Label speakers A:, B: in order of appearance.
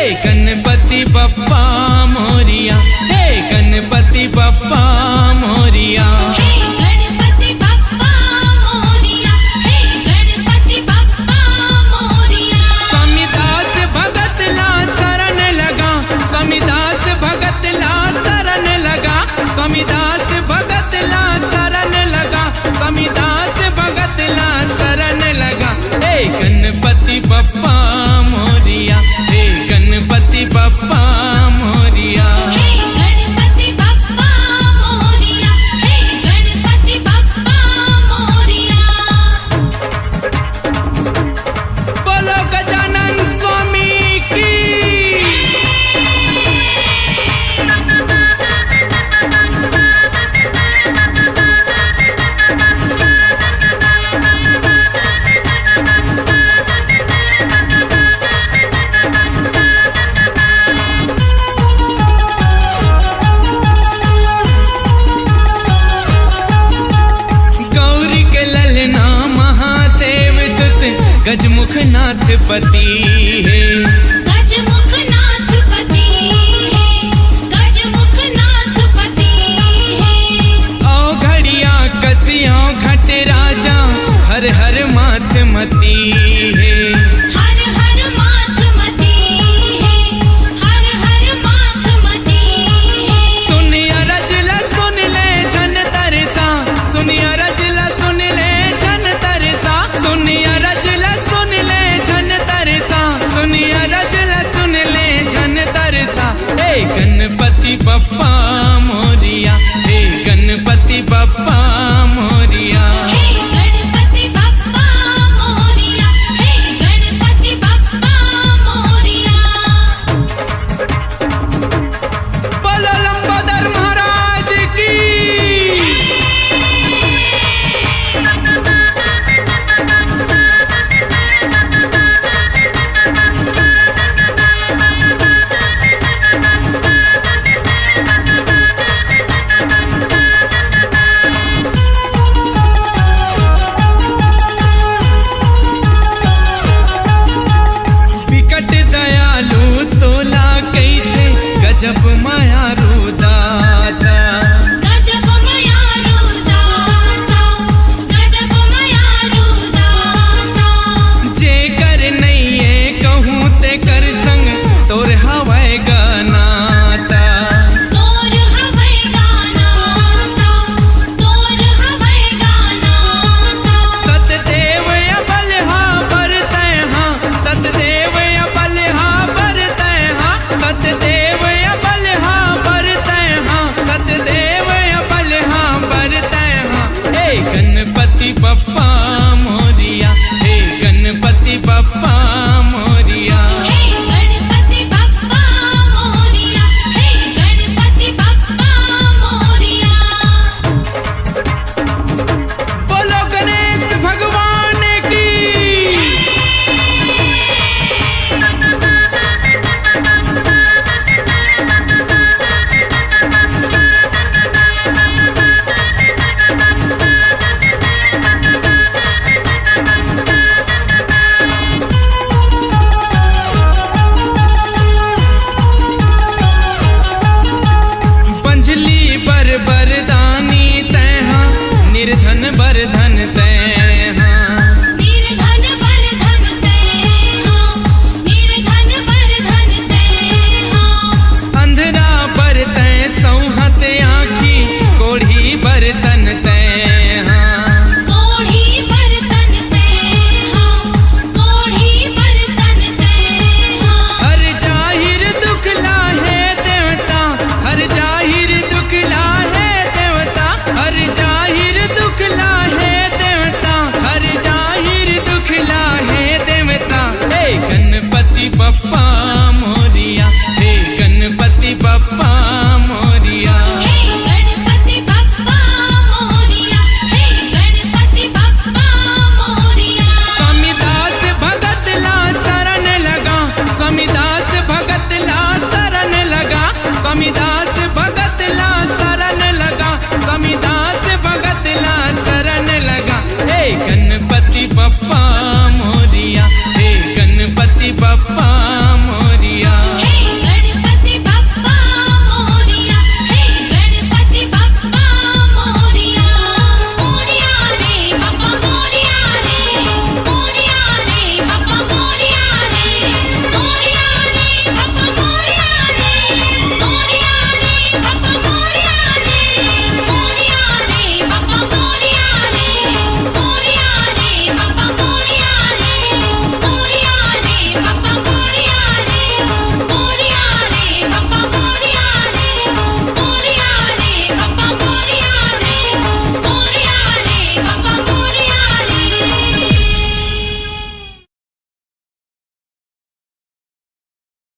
A: गणपति बप्पा मोरिया, हे गणपति बप्पा मोरिया।
B: गणपति बप्पा मोरिया, हे गणपति बप्पा मोरिया।
A: स्वामी दास भगत ला शरण लगा, स्वामी दास भगत ला शरण लगा, स्वामी दास भगत ला शरण लगा, स्वामी दास भगत ला शरण लगा। हे गणपति बप्पा मोरिया, हे गणपति बप्पा मोरिया।
B: गणपति बप्पा मोरिया, हे गणपति बप्पा मोरिया।
A: बोलो गजानन स्वामी की। गौरी के ललना महादेव सुत गजमुख नाथ पति है।